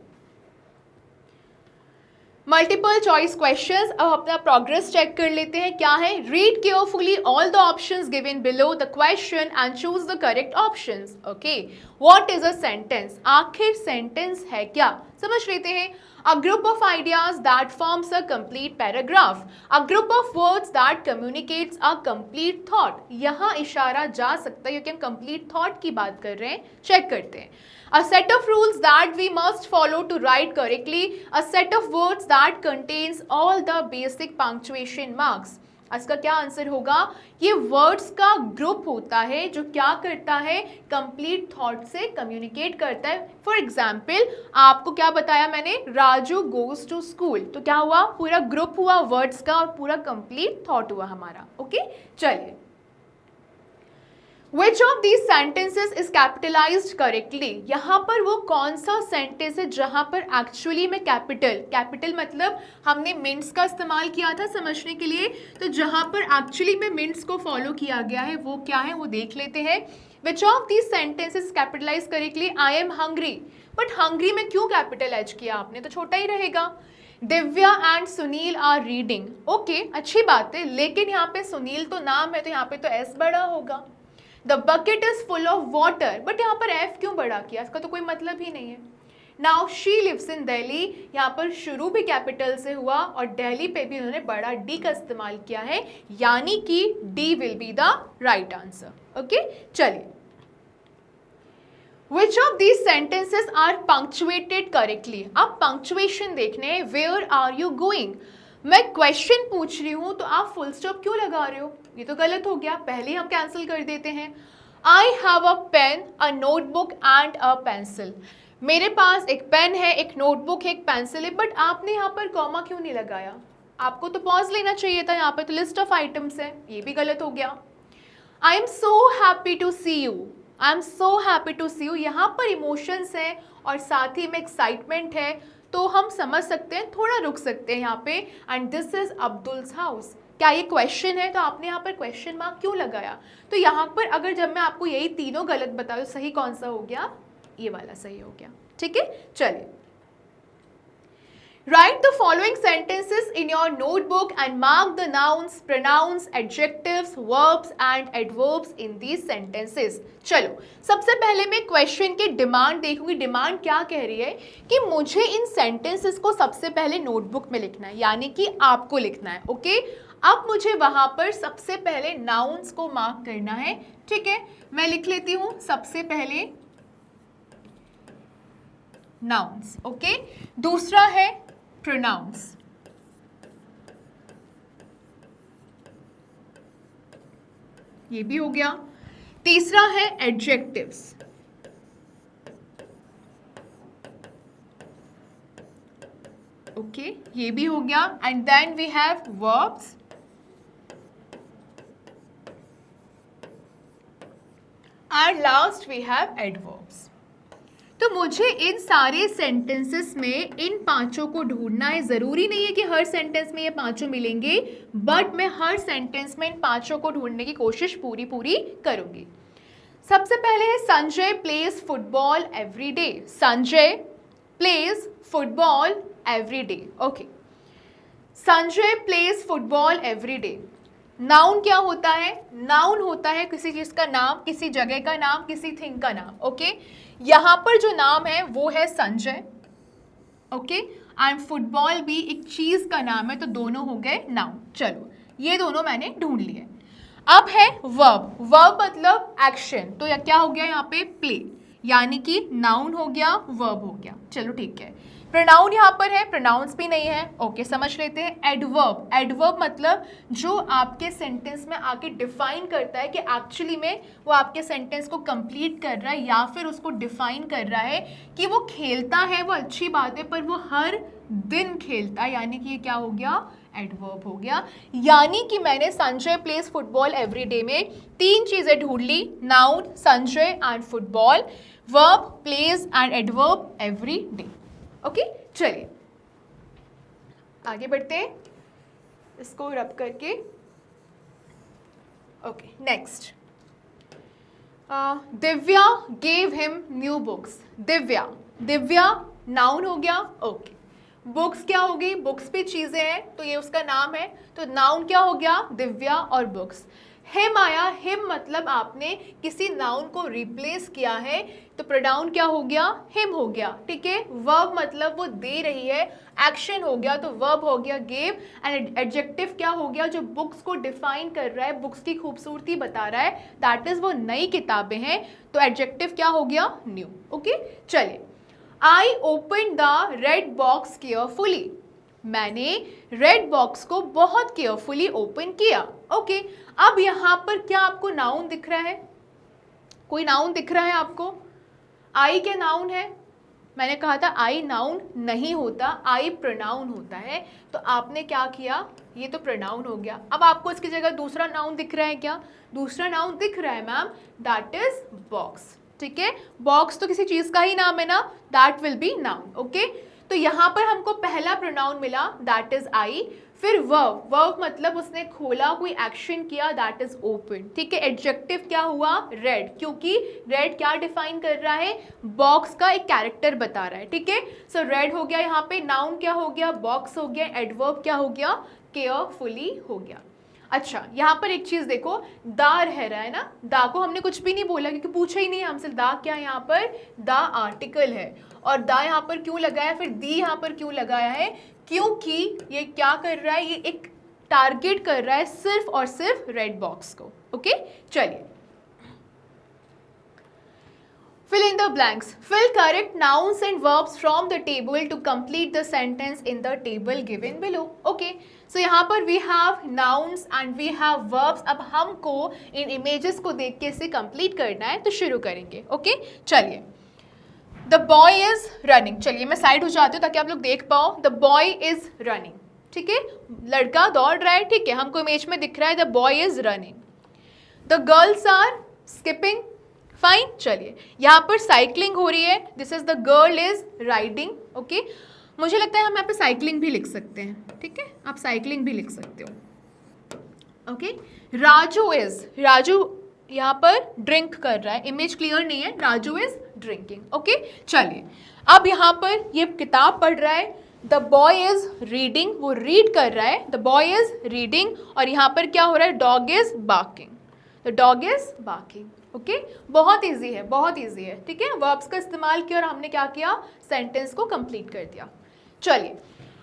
[SPEAKER 1] मल्टीपल चॉइस क्वेश्चंस। अब अपना प्रोग्रेस चेक कर लेते हैं क्या है। Read carefully all the options given below the question and choose the correct options. Okay, what is a sentence? आखिर सेंटेंस है क्या? समझ लेते हैं। A group of ideas that forms a complete paragraph. A group of words that communicates a complete thought. यहाँ इशारा जा सकता है क्योंकि हम complete thought की बात कर रहे हैं। चेक करते हैं। A set of rules that we must follow to write correctly. A set of words that contains all the basic punctuation marks. इसका क्या आंसर होगा? ये वर्ड्स का ग्रुप होता है जो क्या करता है? कंप्लीट थॉट से कम्युनिकेट करता है। फॉर एग्जाम्पल आपको क्या बताया मैंने? राजू गोज टू स्कूल, तो क्या हुआ? पूरा ग्रुप हुआ वर्ड्स का और पूरा कंप्लीट थॉट हुआ हमारा। ओके, चलिए Which of these sentences is capitalized correctly? यहाँ पर वो कौन सा सेंटेंस है जहाँ पर एक्चुअली में कैपिटल मतलब हमने मिंट्स का इस्तेमाल किया था समझने के लिए, तो जहाँ पर एक्चुअली में मिंट्स को फॉलो किया गया है वो क्या है वो देख लेते हैं। Which of these sentences capitalized correctly? I am hungry, but hungry में क्यों कैपिटल एच किया आपने? तो छोटा ही रहेगा। Divya and Sunil are reading. Okay, अच्छी बात है, लेकिन यहाँ पे सुनील तो नाम है तो यहाँ पे तो एस बड़ा होगा। The bucket is full of water, but यहाँ पर एफ क्यों बड़ा किया? इसका तो कोई मतलब ही नहीं है। Now she lives in Delhi, यहाँ पर शुरू भी कैपिटल से हुआ और दिल्ली पे भी उन्होंने बड़ा डी का इस्तेमाल किया है, यानी कि D will be the right answer. Okay, चलिए Which of these sentences are punctuated correctly? अब पंक्चुएशन देखने। Where are you going? मैं क्वेश्चन पूछ रही हूँ तो आप फुल स्टॉप क्यों लगा रहे हो? ये तो गलत हो गया, पहले ही हम कैंसिल कर देते हैं। I have a pen, a notebook and a pencil. मेरे पास एक पेन है, एक नोटबुक है, एक पेंसिल है, बट आपने यहाँ पर कॉमा क्यों नहीं लगाया? आपको तो पॉज लेना चाहिए था, यहाँ पर तो लिस्ट ऑफ आइटम्स है, ये भी गलत हो गया। I am so happy to see you, I am so happy to see you, यहाँ पर इमोशंस हैं और साथ ही में एक्साइटमेंट है, तो हम समझ सकते हैं, थोड़ा रुक सकते हैं यहाँ पे। And this is Abdul's house, क्या ये क्वेश्चन है? तो आपने यहाँ पर क्वेश्चन मार्क क्यों लगाया? तो यहाँ पर अगर जब मैं आपको यही तीनों गलत बताऊँ, सही कौन सा हो गया? ये वाला सही हो गया। ठीक है, चलिए Write the following sentences in your notebook and mark the nouns, pronouns, adjectives, verbs and adverbs in these sentences. चलो सबसे पहले मैं क्वेश्चन की डिमांड देखूंगी। डिमांड क्या कह रही है कि मुझे इन सेंटेंसेस को सबसे पहले नोटबुक में लिखना है, यानी कि आपको लिखना है। ओके, अब मुझे वहां पर सबसे पहले नाउन्स को मार्क करना है। ठीक है, मैं लिख लेती हूँ सबसे पहले नाउन्स। ओके, दूसरा है प्रोनाउंस, ये भी हो गया। तीसरा है एडजेक्टिव्स, ओके ये भी हो गया। And then we have verbs and last we have adverbs. तो मुझे इन सारे सेंटेंसेस में इन पांचों को ढूंढना है। ज़रूरी नहीं है कि हर सेंटेंस में ये पांचों मिलेंगे, बट मैं हर सेंटेंस में इन पांचों को ढूंढने की कोशिश पूरी करूंगी। सबसे पहले है Sanjay plays football every day. Sanjay plays football every day. Okay, Sanjay plays football every day. Noun क्या होता है? नाउन होता है किसी चीज का नाम, किसी जगह का नाम, किसी थिंग का नाम। ओके, यहां पर जो नाम है वो है संजय। ओके, एंड फुटबॉल भी एक चीज का नाम है, तो दोनों हो गए नाउन। चलो, ये दोनों मैंने ढूंढ लिए। अब है वर्ब। वर्ब मतलब एक्शन, तो या क्या हो गया यहाँ पे? प्ले, यानी कि नाउन हो गया, वर्ब हो गया। चलो ठीक है। प्रोनाउन यहाँ पर है, प्रोनाउंस भी नहीं है। ओके, समझ लेते हैं। एडवर्ब, एडवर्ब मतलब जो आपके सेंटेंस में आके डिफाइन करता है कि एक्चुअली में वो आपके सेंटेंस को कंप्लीट कर रहा है, या फिर उसको डिफाइन कर रहा है कि वो खेलता है, वो अच्छी बात है, पर वो हर दिन खेलता है, यानी कि ये क्या हो गया? एडवर्ब हो गया। यानी कि मैंने Sanjay plays football every day में 3 चीजें ढूंढ ली, noun Sanjay and football, verb plays and adverb every day. Okay, चलिए आगे बढ़ते हैं, इसको रब करके। Okay, next, Divya gave him new books. Divya, Divya noun हो गया। ओके, बुक्स क्या हो गई? बुक्स भी चीजें हैं, तो ये उसका नाम है, तो नाउन क्या हो गया? दिव्या और बुक्स। हिम आया, हिम मतलब आपने किसी नाउन को रिप्लेस किया है, तो प्रोनाउन क्या हो गया? हिम हो गया। ठीक है। वर्ब मतलब वो दे रही है, एक्शन हो गया, तो वर्ब हो गया गेव। एंड एडजेक्टिव क्या हो गया? जो बुक्स को डिफाइन कर रहा है, बुक्स की खूबसूरती बता रहा है, दैट इज वो नई किताबें हैं, तो एडजेक्टिव क्या हो गया? न्यू। ओके, चलिए। I open the red box carefully. मैंने रेड बॉक्स को बहुत केयरफुली ओपन किया। ओके, अब यहां पर क्या आपको नाउन दिख रहा है? कोई नाउन दिख रहा है आपको? आई क्या नाउन है? मैंने कहा था आई नाउन नहीं होता, आई प्रोनाउन होता है, तो आपने क्या किया? ये तो प्रोनाउन हो गया। अब आपको इसकी जगह दूसरा नाउन दिख रहा है क्या? दूसरा नाउन दिख रहा है मैम, दैट इज बॉक्स। ठीक है, बॉक्स तो किसी चीज का ही नाम है ना, that will be noun. Okay, तो यहां पर हमको पहला प्रोनाउन मिला, दैट इज आई। फिर वर्ब, वर्ब मतलब उसने खोला, कोई एक्शन किया, दैट इज ओपन। ठीक है। एडजेक्टिव क्या हुआ? रेड, क्योंकि रेड क्या डिफाइन कर रहा है? बॉक्स का एक कैरेक्टर बता रहा है। ठीक है, सो रेड हो गया यहाँ पे। नाउन क्या हो गया? बॉक्स हो गया। एडवर्ब क्या हो गया? केयरफुली हो गया। अच्छा, यहाँ पर एक चीज देखो, दा रह रहा है ना, दा को हमने कुछ भी नहीं बोला क्योंकि पूछा ही नहीं है हमसे। दा क्या है यहाँ पर? दा आर्टिकल है, और दा यहाँ पर क्यों लगाया, फिर दी यहाँ पर क्यों लगाया है? क्योंकि ये क्या कर रहा है? ये एक टारगेट कर रहा है सिर्फ और सिर्फ रेड बॉक्स को। ओके, चलिए। Fill in the blanks. Fill correct nouns and verbs from the table to complete the sentence in the table given below. Okay. So यहाँ पर we have nouns and we have verbs. अब हमको इन images को देख के इसे complete करना है, तो शुरू करेंगे। Okay? चलिए। The boy is running. चलिए मैं साइड हो जाती हूँ ताकि आप लोग देख पाओ। The boy is running. ठीक है, लड़का दौड़ रहा है। ठीक है, हमको इमेज में दिख रहा है the boy is running. The girls are skipping. Fine, चलिए यहाँ पर साइकिलिंग हो रही है, this is the girl is riding. Okay, मुझे लगता है हम यहाँ पे साइकिलिंग भी लिख सकते हैं। ठीक है, आप साइकिलिंग भी लिख सकते हो। ओके, राजू इज, राजू यहाँ पर ड्रिंक कर रहा है, इमेज क्लियर नहीं है, राजू इज ड्रिंकिंग। ओके, चलिए अब यहाँ पर ये किताब पढ़ रहा है, द बॉय इज रीडिंग, वो रीड कर रहा है, द बॉय इज रीडिंग, और यहाँ पर क्या हो रहा है? Dog is barking, the dog is barking. Okay, बहुत इजी है, बहुत इजी है। ठीक है, वर्ब्स का इस्तेमाल किया और हमने क्या किया? सेंटेंस को कंप्लीट कर दिया। चलिए,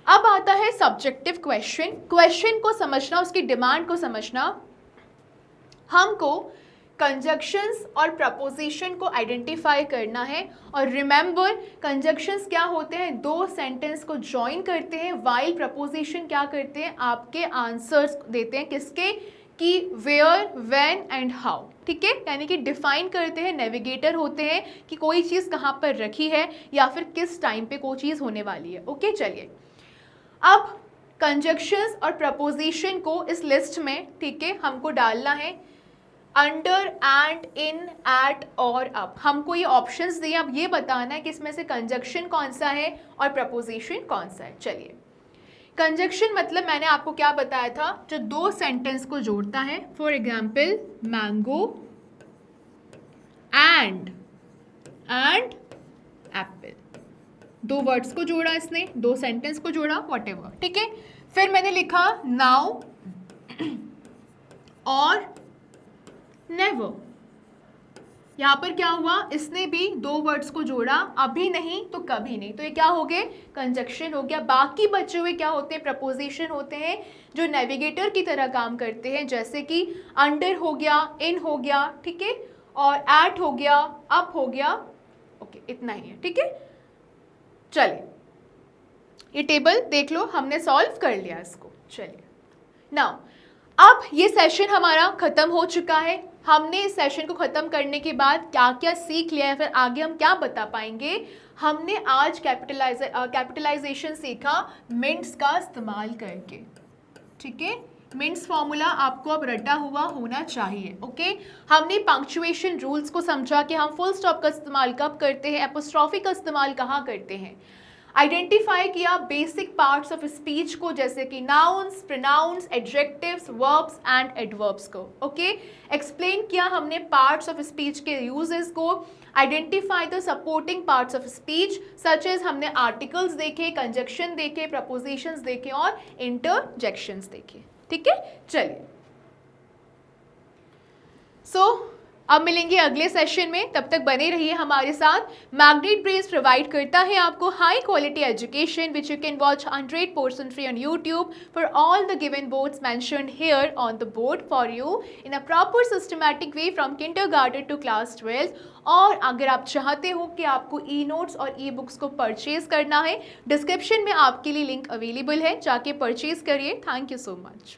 [SPEAKER 1] अब आता है सब्जेक्टिव क्वेश्चन। क्वेश्चन को समझना, उसकी डिमांड को समझना, हमको कंजक्शंस और प्रपोजिशन को आइडेंटिफाई करना है। और रिमेंबर, कंजक्शंस क्या होते हैं? दो सेंटेंस को ज्वाइन करते हैं, वाइल प्रपोजिशन क्या करते हैं? आपके आंसर्स देते हैं, किसके? कि वेयर, व्हेन एंड हाउ। ठीक है, यानी कि डिफाइन करते हैं, नेविगेटर होते हैं कि कोई चीज़ कहाँ पर रखी है या फिर किस टाइम पे कोई चीज़ होने वाली है। ओके, चलिए अब कंजक्शंस और प्रपोजिशन को इस लिस्ट में, ठीक है, हमको डालना है अंडर, एंड, इन, एट और अप। हमको ये ऑप्शंस दिए, अब ये बताना है कि इसमें से कंजक्शन कौन सा है और प्रपोजिशन कौन सा है। चलिए, कंजक्शन मतलब मैंने आपको क्या बताया था? जो दो सेंटेंस को जोड़ता है, for example mango and Apple. दो वर्ड्स को जोड़ा इसने, दो सेंटेंस को जोड़ा, व्हाटएवर, ठीक है। फिर मैंने लिखा नाउ और नेवर। यहाँ पर क्या हुआ, इसने भी दो वर्ड्स को जोड़ा, अभी नहीं तो कभी नहीं, तो ये क्या हो गए, कंजक्शन हो गया। बाकी बचे हुए क्या होते हैं, प्रपोजिशन होते हैं जो नेविगेटर की तरह काम करते हैं, जैसे कि अंडर हो गया, इन हो गया, ठीक है, और एट हो गया, अप हो गया, ओके, इतना ही है, ठीक है। चलिए ये टेबल देख लो, हमने सॉल्व कर लिया इसको। चलिए नाउ अब ये सेशन हमारा खत्म हो चुका है। हमने इस सेशन को खत्म करने के बाद क्या क्या सीख लिया है, फिर आगे हम क्या बता पाएंगे। हमने आज कैपिटलाइजेशन सीखा मिंट्स का इस्तेमाल करके, ठीक है। मिंट्स फॉर्मूला आपको अब रटा हुआ होना चाहिए, ओके। हमने पंक्चुएशन रूल्स को समझा कि हम फुल स्टॉप का इस्तेमाल कब करते हैं, एपोस्ट्रॉफी का इस्तेमाल कहाँ करते हैं। आइडेंटिफाई किया बेसिक पार्ट्स ऑफ स्पीच को, जैसे कि nouns, pronouns, adjectives, verbs and adverbs को, ओके। एक्सप्लेन किया हमने पार्ट्स ऑफ स्पीच के यूजेस को। Identify the supporting parts of speech such as हमने आर्टिकल्स देखे, कंजक्शन देखे, प्रपोजिशंस देखे और इंटरजेक्शंस देखे, ठीक है। चलिए अब मिलेंगे अगले सेशन में, तब तक बने रहिए हमारे साथ। मैग्नेट ब्रेन्स प्रोवाइड करता है आपको high quality education which you can watch 100% free on YouTube for all the given boards mentioned here on the board for you in a proper systematic way from kindergarten to class 12। और अगर आप चाहते हो कि आपको ई नोट्स और ई बुक्स को परचेज करना है, डिस्क्रिप्शन में आपके लिए लिंक अवेलेबल है, जाके परचेज करिए। Thank you so much.